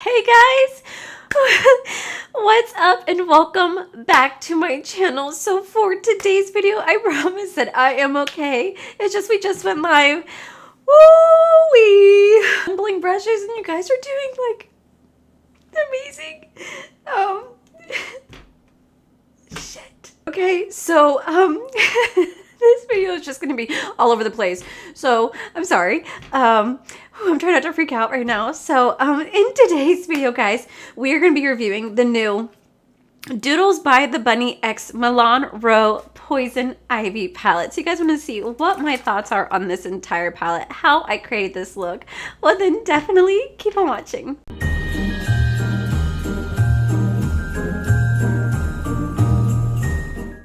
Hey guys, what's up and welcome back to my channel. So for today's video, I promise that I am okay. It's just we just went live. Woo-wee! Tumbling brushes and you guys are doing like amazing. Shit. Okay, so this video is just gonna be all over the place. So I'm sorry. I'm trying not to freak out right now. So in today's video, guys, we are gonna be reviewing the new Doodles by the Bunny X Milan Rowe Poison Ivy palette. So you guys want to see what my thoughts are on this entire palette, how I created this look? Well, then definitely keep on watching.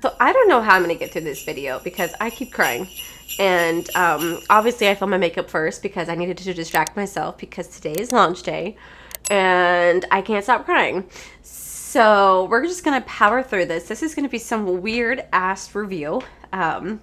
So I don't know how I'm gonna get through this video because I keep crying. And obviously I filmed my makeup first because I needed to distract myself because today is launch day and I can't stop crying. So we're just gonna power through this. This is gonna be some weird ass review. I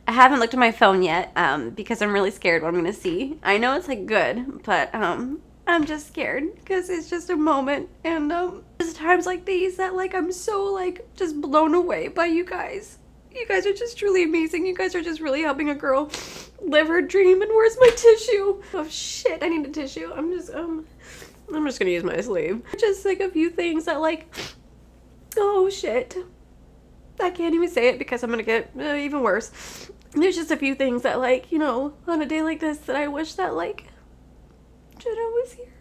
haven't looked at my phone yet because I'm really scared what I'm gonna see. I know it's like good, but I'm just scared because it's just a moment, and there's times like these that like I'm so like just blown away by you guys. You guys are just truly amazing. You guys are just really helping a girl live her dream. And where's my tissue? Oh shit, I need a tissue. I'm just gonna use my sleeve. Just like a few things that like, oh shit, I can't even say it because I'm gonna get even worse. There's just a few things that like, you know, on a day like this that I wish that like Jenna was here,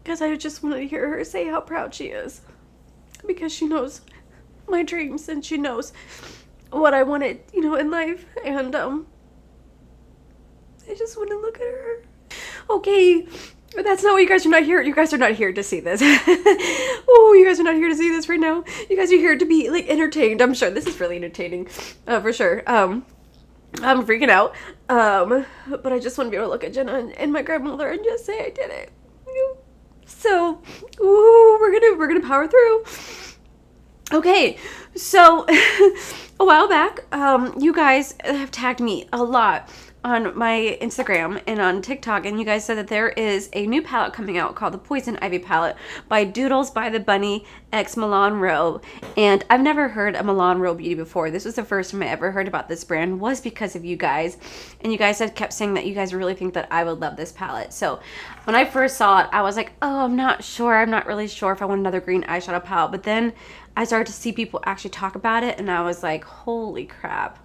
because I just wanted to hear her say how proud she is, because she knows my dreams and she knows what I wanted, you know, in life. And I just want to look at her. Okay, but that's not what you guys are not here. You guys are not here to see this. Oh, you guys are not here to see this right now. You guys are here to be like entertained. I'm sure this is really entertaining, for sure. I'm freaking out. But I just want to be able to look at Jenna and my grandmother and just say I did it. So, ooh, we're gonna power through. Okay, so a while back, you guys have tagged me a lot on my Instagram and on TikTok, and you guys said that there is a new palette coming out called the Poison Ivy palette by Doodles by the Bunny X Milan Rowe. And I've never heard of Milan Rowe beauty before. This was the first time I ever heard about this brand, was because of you guys. And you guys had kept saying that you guys really think that I would love this palette. So when I first saw it, I was like, oh, I'm not sure. I'm not really sure if I want another green eyeshadow palette. But then I started to see people actually talk about it, and I was like, holy crap.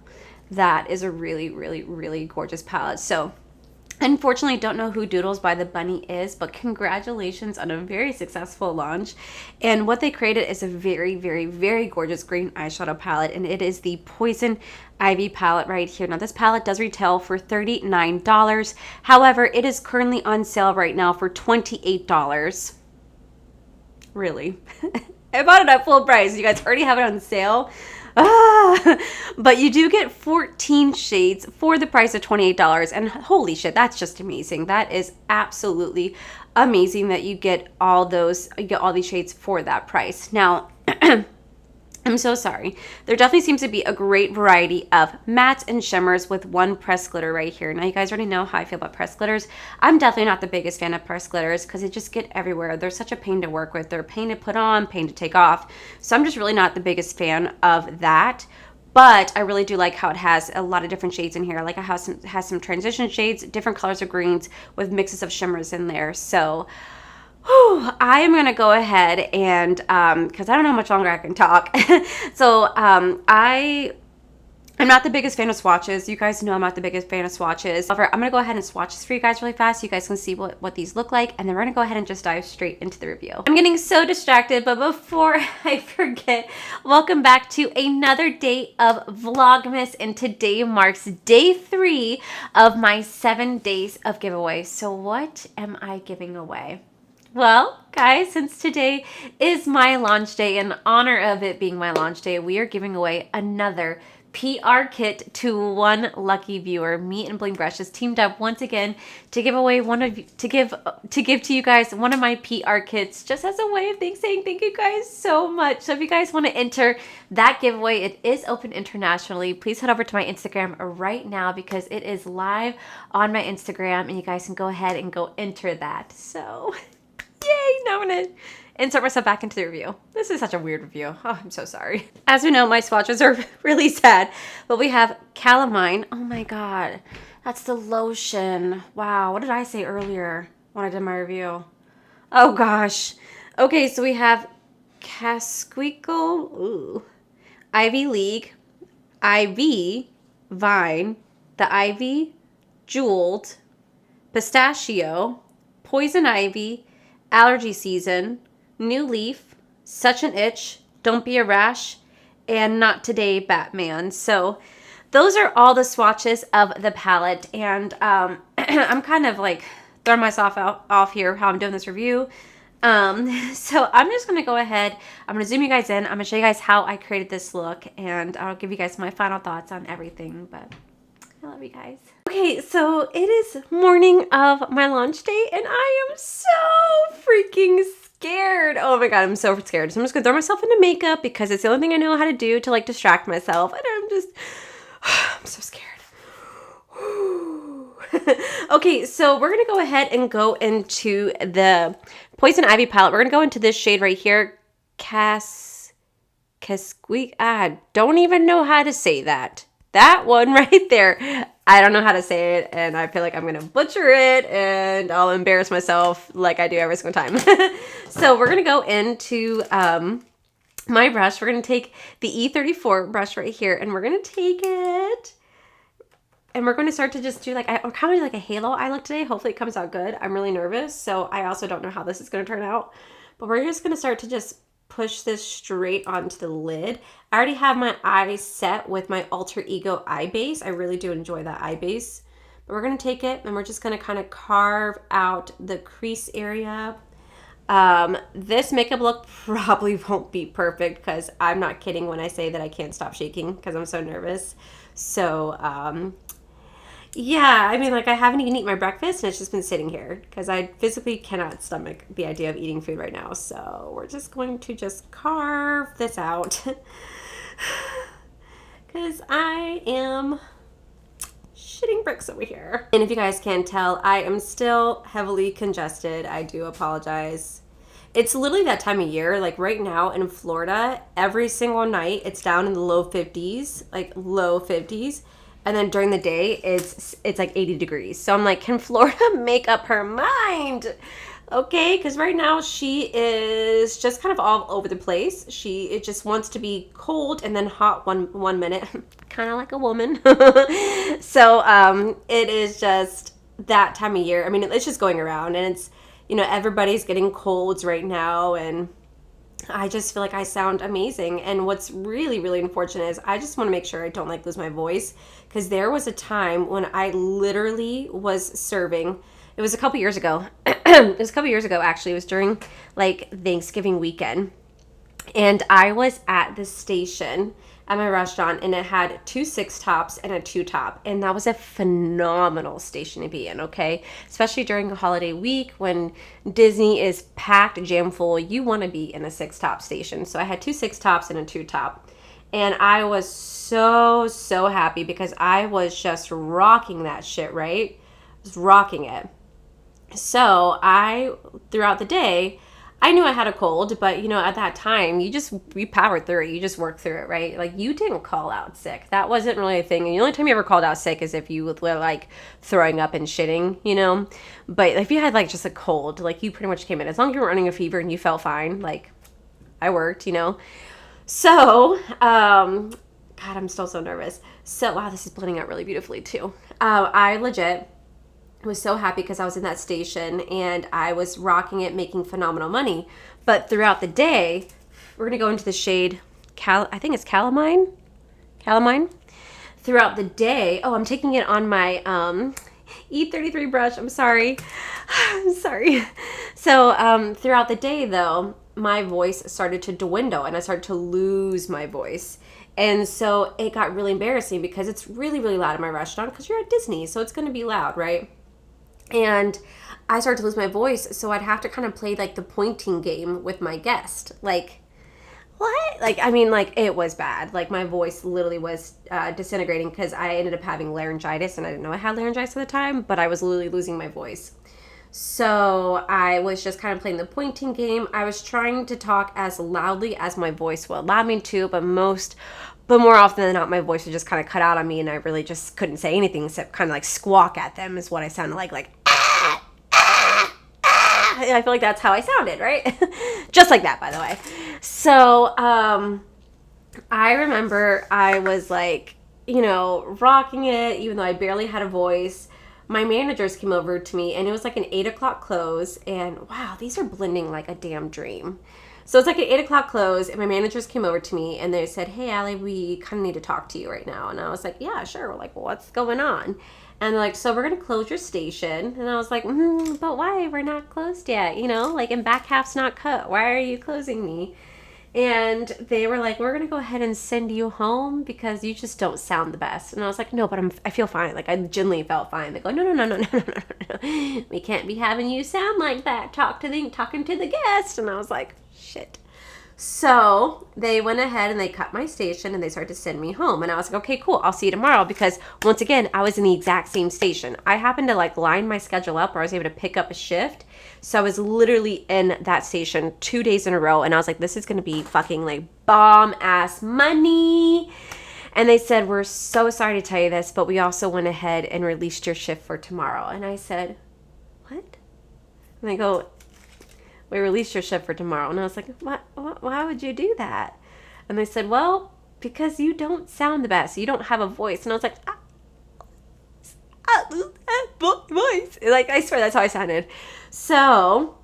That is a really, really, really gorgeous palette. So unfortunately, don't know who Doodles by the Bunny is, but congratulations on a very successful launch. And what they created is a very, very, very gorgeous green eyeshadow palette, and it is the Poison Ivy palette right here. Now, this palette does retail for $39. However, it is currently on sale right now for $28. Really? I bought it at full price. You guys already have it on sale. But you do get 14 shades for the price of $28, and holy shit, that's just amazing. That is absolutely amazing that you get all these shades for that price. Now, I'm so sorry. There definitely seems to be a great variety of mattes and shimmers with one pressed glitter right here. Now, you guys already know how I feel about pressed glitters. I'm definitely not the biggest fan of pressed glitters because they just get everywhere. They're such a pain to work with. They're a pain to put on, pain to take off. So I'm just really not the biggest fan of that. But I really do like how it has a lot of different shades in here. Like, it has some transition shades, different colors of greens with mixes of shimmers in there. So I am going to go ahead and, because I don't know how much longer I can talk. So I'm not the biggest fan of swatches. You guys know I'm not the biggest fan of swatches. However, I'm going to go ahead and swatch this for you guys really fast so you guys can see what these look like. And then we're going to go ahead and just dive straight into the review. I'm getting so distracted, but before I forget, welcome back to another day of Vlogmas. And today marks day 3 of my 7 days of giveaways. So what am I giving away? Well, guys, since today is my launch day, in honor of it being my launch day, we are giving away another PR kit to one lucky viewer. Me and Bling Brush has teamed up once again to give away to give to you guys one of my PR kits, just as a way of saying thank you guys so much. So if you guys want to enter that giveaway, it is open internationally. Please head over to my Instagram right now because it is live on my Instagram, and you guys can go ahead and go enter that. So Yay! Now I'm gonna insert myself back into the review. This is such a weird review. Oh, I'm so sorry. As we know, my swatches are really sad, but we have calamine. Oh my god, that's the lotion. Wow, what did I say earlier when I did my review? Oh gosh. Okay, so we have Casquico, ooh, Ivy League, Ivy, Vine, the Ivy, Jeweled, Pistachio, Poison Ivy, Allergy Season, New Leaf, Such an Itch, Don't Be a Rash, and Not Today Batman. So those are all the swatches of the palette, and I'm kind of like throwing myself off here how I'm doing this review. So I'm just going to go ahead. I'm going to zoom you guys in. I'm going to show you guys how I created this look, and I'll give you guys my final thoughts on everything, but I love you guys. Okay, so it is morning of my launch day, and I am so freaking scared. Oh my god, I'm so scared. So I'm just gonna throw myself into makeup because it's the only thing I know how to do to like distract myself, and I'm so scared. Okay, so we're gonna go ahead and go into the Poison Ivy palette. We're gonna go into this shade right here, Casquico. I don't even know how to say that. That one right there. I don't know how to say it, and I feel like I'm going to butcher it, and I'll embarrass myself like I do every single time. So we're going to go into my brush. We're going to take the E34 brush right here, and we're going to take it, and we're going to start to just do like, I'm kind of like a halo eye look today. Hopefully it comes out good. I'm really nervous, so I also don't know how this is going to turn out. But we're just going to start to just push this straight onto the lid. I already have my eyes set with my Alter Ego eye base. I really do enjoy that eye base. But we're going to take it and we're just going to kind of carve out the crease area. This makeup look probably won't be perfect because I'm not kidding when I say that I can't stop shaking because I'm so nervous. So, yeah, I mean, like, I haven't even eaten my breakfast, and it's just been sitting here because I physically cannot stomach the idea of eating food right now. So we're just going to just carve this out because I am shitting bricks over here. And if you guys can tell, I am still heavily congested. I do apologize. It's literally that time of year. Like right now in Florida, every single night it's down in the low 50s, like low 50s. And then during the day, it's like 80 degrees. So I'm like, can Florida make up her mind? Okay, because right now she is just kind of all over the place. It just wants to be cold and then hot one minute, kind of like a woman. So it is just that time of year. I mean, it's just going around, and it's, you know, everybody's getting colds right now, and I just feel like I sound amazing. And what's really, really unfortunate is I just want to make sure I don't like lose my voice, because there was a time when I literally was serving. It was a couple years ago. It was a couple years ago, actually. It was during like Thanksgiving weekend. And I was at the station at my restaurant, and it had 2 6-tops and a 2-top. And that was a phenomenal station to be in, okay? Especially during a holiday week when Disney is packed, jam full. You want to be in a 6-top station. So I had 2 6-tops and a 2-top. And I was so, so happy because I was just rocking that shit, right? I was rocking it. So throughout the day, I knew I had a cold, but you know, at that time, we powered through it. You just worked through it, right? Like, you didn't call out sick. That wasn't really a thing. And the only time you ever called out sick is if you were like throwing up and shitting, you know? But if you had like just a cold, like, you pretty much came in. As long as you were running a fever and you felt fine, like, I worked, you know? So, God, I'm still so nervous. So, wow, this is blending out really beautifully too. I legit was so happy because I was in that station and I was rocking it, making phenomenal money. But throughout the day, we're gonna go into the shade I think it's calamine. Throughout the day, I'm taking it on my E33 brush. I'm sorry. So throughout the day though, my voice started to dwindle and I started to lose my voice. And so it got really embarrassing because it's really, really loud in my restaurant because you're at Disney, so it's gonna be loud, right? And I started to lose my voice, so I'd have to kind of play like the pointing game with my guest. Like, what? Like, I mean, like, it was bad. Like, my voice literally was disintegrating because I ended up having laryngitis, and I didn't know I had laryngitis at the time, but I was literally losing my voice. So I was just kind of playing the pointing game. I was trying to talk as loudly as my voice will allow me to, but more often than not, my voice would just kind of cut out on me, and I really just couldn't say anything except kind of like squawk at them is what I sounded like ah, ah, ah. I feel like that's how I sounded, right? Just like that, by the way. So I remember I was like, you know, rocking it, even though I barely had a voice. My managers came over to me, and it was like an 8 o'clock close, and wow, these are blending like a damn dream. So it's like an 8 o'clock close, and my managers came over to me, and they said, hey, Allie, we kind of need to talk to you right now. And I was like, yeah, sure. We're like, well, what's going on? And they're like, so we're going to close your station. And I was like, but why? We're not closed yet, you know? Like, and back half's not cut. Why are you closing me? And they were like, we're going to go ahead and send you home because you just don't sound the best. And I was like, no, but I feel fine. Like, I genuinely felt fine. They go, no. We can't be having you sound like that. Talking to the guest. And I was like, shit. So they went ahead and they cut my station and they started to send me home. And I was like, okay, cool. I'll see you tomorrow, because once again, I was in the exact same station. I happened to like line my schedule up where I was able to pick up a shift. So I was literally in that station 2 days in a row. And I was like, this is going to be fucking like bomb ass money. And they said, we're so sorry to tell you this, but we also went ahead and released your shift for tomorrow. And I said, what? And they go, we released your shift for tomorrow. And I was like, what? Why would you do that? And they said, well, because you don't sound the best. You don't have a voice. And I was like, voice. Like, I swear that's how I sounded. So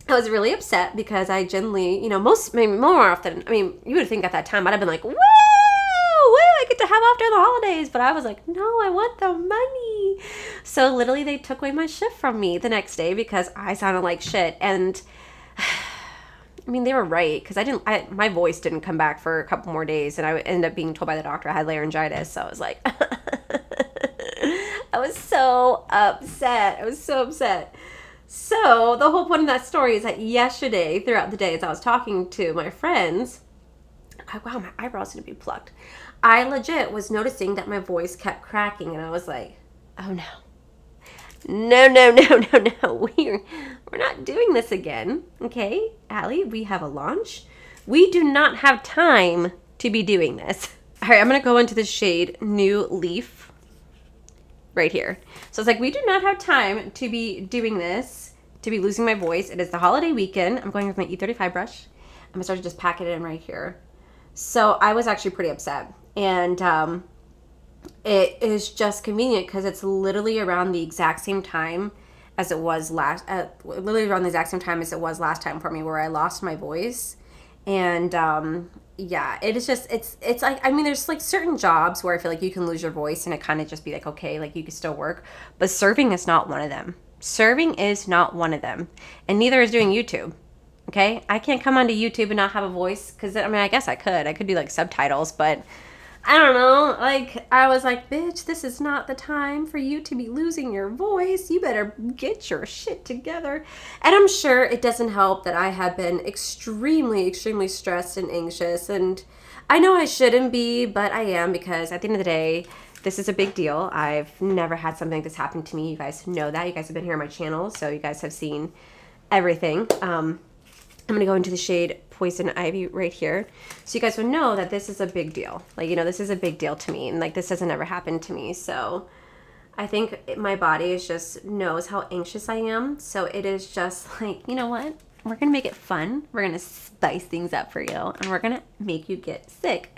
I was really upset because I generally, you know, maybe more often, I mean, you would think at that time I'd have been like, woo, I get to have off during the holidays. But I was like, no, I want the money. So literally they took away my shift from me the next day because I sounded like shit. And I mean, they were right, because my voice didn't come back for a couple more days, and I ended up being told by the doctor I had laryngitis. So I was like, I was so upset. So the whole point of that story is that yesterday, throughout the day, as I was talking to my friends, wow, my eyebrows need to be plucked. I legit was noticing that my voice kept cracking, and I was like, oh no. No. We're not doing this again. Okay, Allie, we have a launch. We do not have time to be doing this. All right, I'm going to go into the shade New Leaf right here. So it's like, we do not have time to be doing this, to be losing my voice. It is the holiday weekend. I'm going with my E35 brush. I'm going to start to just pack it in right here. So I was actually pretty upset. And it is just convenient because it's literally around the exact same time as it was last time for me, where I lost my voice. And yeah, it is just, it's like, I mean, there's like certain jobs where I feel like you can lose your voice and it kind of just be like, okay, like you can still work, but serving is not one of them. And neither is doing YouTube. Okay, I can't come onto YouTube and not have a voice, because I mean, I guess I could do like subtitles, but I don't know, like, I was like, bitch, this is not the time for you to be losing your voice. You better get your shit together. And I'm sure it doesn't help that I have been extremely, extremely stressed and anxious. And I know I shouldn't be, but I am, because at the end of the day, this is a big deal. I've never had something like this happen to me. You guys know that. You guys have been here on my channel, so you guys have seen everything. I'm going to go into the shade Poison Ivy right here, so you guys would know that this is a big deal. Like, you know, this is a big deal to me, and like, this hasn't ever happened to me. So I think my body is just knows how anxious I am. So it is just like, you know what? We're going to make it fun. We're going to spice things up for you, and we're going to make you get sick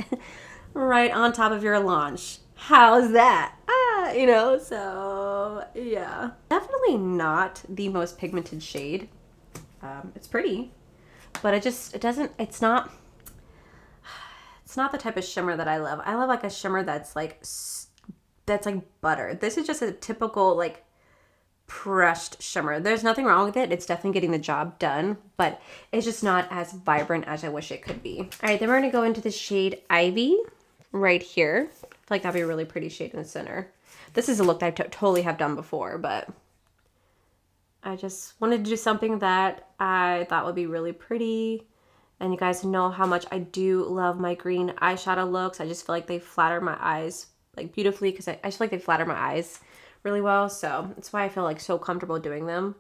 right on top of your launch. How's that? You know, so yeah. Definitely not the most pigmented shade. It's pretty, but it's not the type of shimmer that I love. I love like a shimmer that's like butter. This is just a typical like pressed shimmer. There's nothing wrong with it. It's definitely getting the job done, but it's just not as vibrant as I wish it could be. All right, then we're gonna go into the shade Ivy right here. I feel like that'd be a really pretty shade in the center. This is a look that I totally have done before, but I just wanted to do something that I thought would be really pretty. And you guys know how much I do love my green eyeshadow looks. I just feel like they flatter my eyes like beautifully, because I just feel like they flatter my eyes really well. So that's why I feel like so comfortable doing them.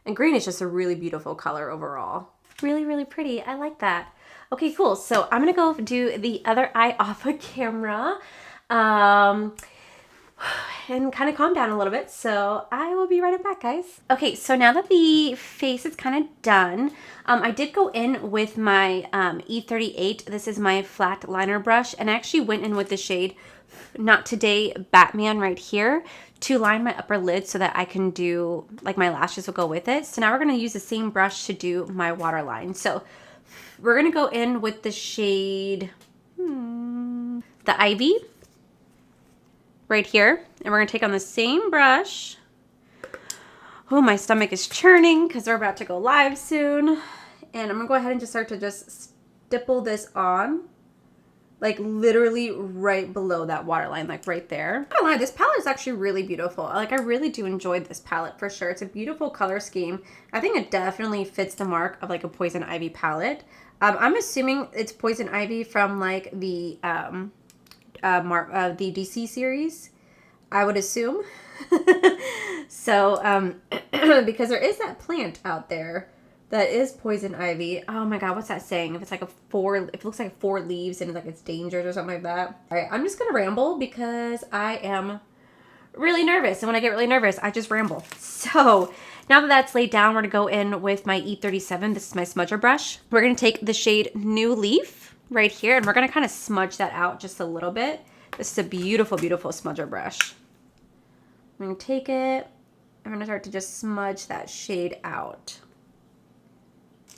And green is just a really beautiful color overall. Really, really pretty. I like that. Okay, cool. So I'm gonna go do the other eye off of camera. And kind of calm down a little bit. So I will be right back, guys. Okay, so now that the face is kind of done, I did go in with my E38. This is my flat liner brush, and I actually went in with the shade Not Today Batman right here to line my upper lid so that I can do, like, my lashes will go with it. So now we're going to use the same brush to do my waterline. So we're going to go in with the shade, the Ivy right here. And we're going to take on the same brush. Oh, my stomach is churning because we're about to go live soon. And I'm going to go ahead and just start to just stipple this on. Like literally right below that waterline, like right there. I'm not gonna lie, this palette is actually really beautiful. Like I really do enjoy this palette for sure. It's a beautiful color scheme. I think it definitely fits the mark of like a Poison Ivy palette. I'm assuming it's Poison Ivy from like the DC series. I would assume. So because there is that plant out there that is Poison Ivy. Oh my god, what's that saying? If it's like if it looks like 4 leaves and like it's dangerous or something like that. All right, I'm just gonna ramble because I am really nervous. And when I get really nervous, I just ramble. So now that that's laid down, we're gonna go in with my E37. This is my smudger brush. We're gonna take the shade New Leaf right here, and we're gonna kind of smudge that out just a little bit. This is a beautiful, beautiful smudger brush. I'm gonna take it. I'm gonna start to just smudge that shade out.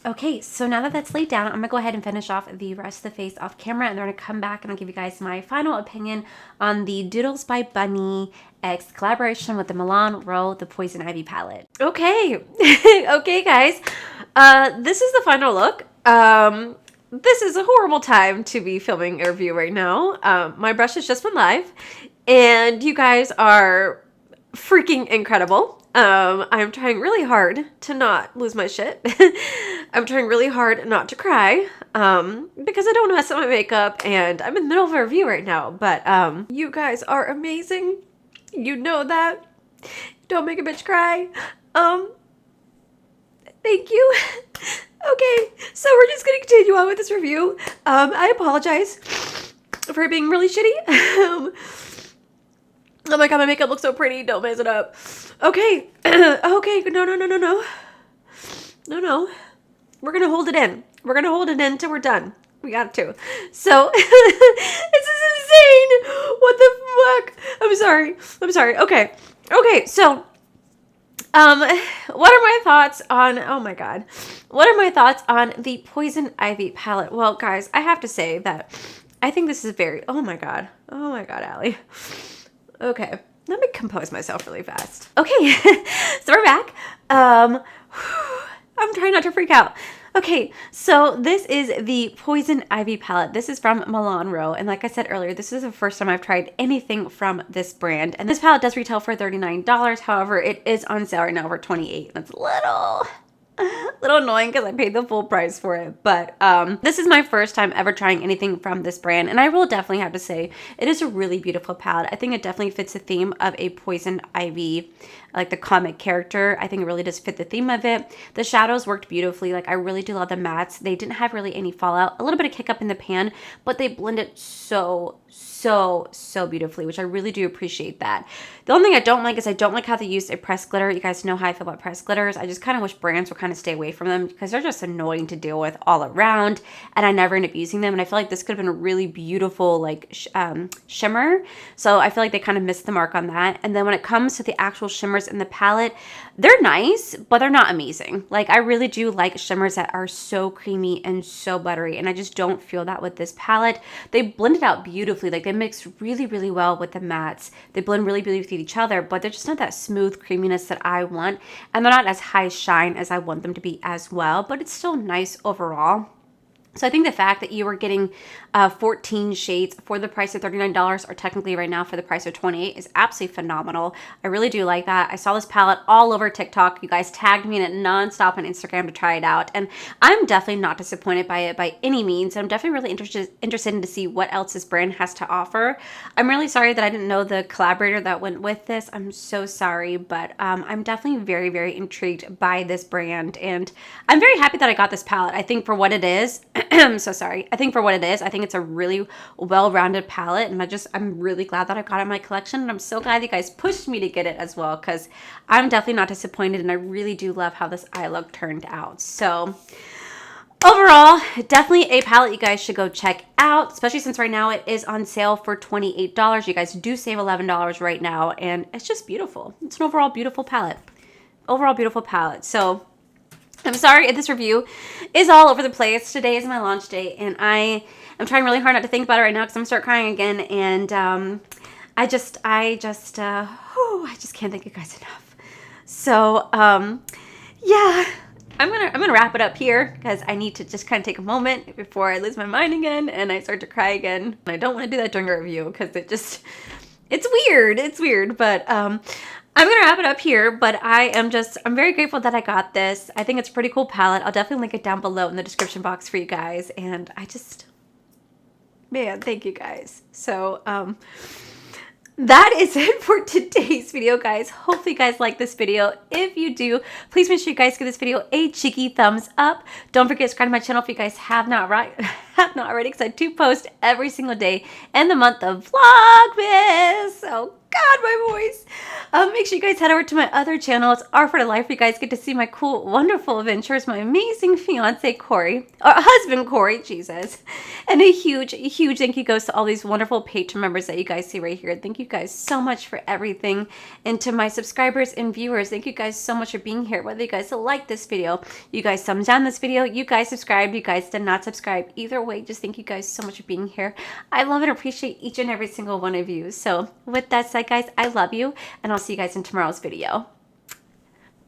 Okay, so now that that's laid down, I'm gonna go ahead and finish off the rest of the face off camera, and then I'm gonna come back and I'll give you guys my final opinion on the Doodles by Bunny X collaboration with the Milan Rowe, the Poison Ivy palette. Okay, okay guys, this is the final look. This is a horrible time to be filming a review right now. My brush has just went live, and you guys are freaking incredible. I'm trying really hard to not lose my shit. I'm trying really hard not to cry, because I don't want to mess up my makeup, and I'm in the middle of a review right now, but, you guys are amazing. You know that. Don't make a bitch cry. Thank you. Okay, so we're just gonna continue on with this review. I apologize for being really shitty. Oh my god, my makeup looks so pretty. Don't mess it up. Okay. Okay. No. We're going to hold it in. We're going to hold it in until we're done. We got to. So, this is insane. What the fuck? I'm sorry. Okay. Okay, so, what are my thoughts on, oh my god. What are my thoughts on the Poison Ivy palette? Well, guys, I have to say that I think this is very, oh my god, Allie. Okay, let me compose myself really fast. Okay, so we're back. I'm trying not to freak out. Okay, so this is the Poison Ivy palette. This is from Milan Rowe, and like I said earlier, this is the first time I've tried anything from this brand. And this palette does retail for $39. However, it is on sale right now for $28. That's a little annoying because I paid the full price for it, but this is my first time ever trying anything from this brand, and I will definitely have to say it is a really beautiful palette. I think it definitely fits the theme of a Poison Ivy, like the comic character. I think it really does fit the theme of it. The shadows worked beautifully. Like I really do love the mattes. They didn't have really any fallout. A little bit of kick up in the pan, but they blended so beautifully, which I really do appreciate that. The only thing I don't like is I don't like how they used a pressed glitter. You guys know how I feel about pressed glitters. I just kind of wish brands would kind of stay away from them because they're just annoying to deal with all around, and I never end up using them. And I feel like this could have been a really beautiful like shimmer. So I feel like they kind of missed the mark on that. And then when it comes to the actual shimmers in the palette, they're nice, but they're not amazing. Like I really do like shimmers that are so creamy and so buttery, and I just don't feel that with this palette. They blend it out beautifully. Like they mix really well with the mattes. They blend really beautifully with each other, but they're just not that smooth creaminess that I want, and they're not as high shine as I want them to be as well, but it's still nice overall. So I think the fact that you were getting 14 shades for the price of $39, or technically right now for the price of $28, is absolutely phenomenal. I really do like that. I saw this palette all over TikTok. You guys tagged me in it nonstop on Instagram to try it out, and I'm definitely not disappointed by it by any means. I'm definitely really interested in to see what else this brand has to offer. I'm really sorry that I didn't know the collaborator that went with this. I'm so sorry, but I'm definitely very, very intrigued by this brand, and I'm very happy that I got this palette. I think for what it is, I'm so sorry. I think for what it is, I think it's a really well-rounded palette, and I'm really glad that I got it in my collection, and I'm so glad you guys pushed me to get it as well, because I'm definitely not disappointed, and I really do love how this eye look turned out. So overall, definitely a palette you guys should go check out, especially since right now it is on sale for $28. You guys do save $11 right now, and it's just beautiful. It's an overall beautiful palette. Overall beautiful palette. So I'm sorry if this review is all over the place. Today is my launch day, and I am trying really hard not to think about it right now because I'm gonna start crying again. And I just can't thank you guys enough. So yeah, I'm gonna wrap it up here because I need to just kind of take a moment before I lose my mind again and I start to cry again. And I don't want to do that during a review because it's weird. It's weird, but I'm going to wrap it up here, but I'm very grateful that I got this. I think it's a pretty cool palette. I'll definitely link it down below in the description box for you guys. And man, thank you guys. So, that is it for today's video, guys. Hopefully you guys like this video. If you do, please make sure you guys give this video a cheeky thumbs up. Don't forget to subscribe to my channel if you guys have not already, because I do post every single day in the month of Vlogmas. Oh God, my voice. Make sure you guys head over to my other channel. It's R for the Life. You guys get to see my cool, wonderful adventures, my amazing fiance Corey, or husband Corey, Jesus. And a huge, huge thank you goes to all these wonderful Patreon members that you guys see right here. Thank you guys so much for everything. And to my subscribers and viewers, thank you guys so much for being here. Whether you guys like this video, you guys thumbs down this video, you guys subscribed, you guys did not subscribe. Either way, just thank you guys so much for being here. I love and appreciate each and every single one of you. So with that said, guys, I love you, and I'll see you guys in tomorrow's video.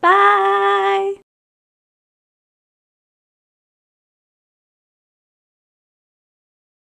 Bye!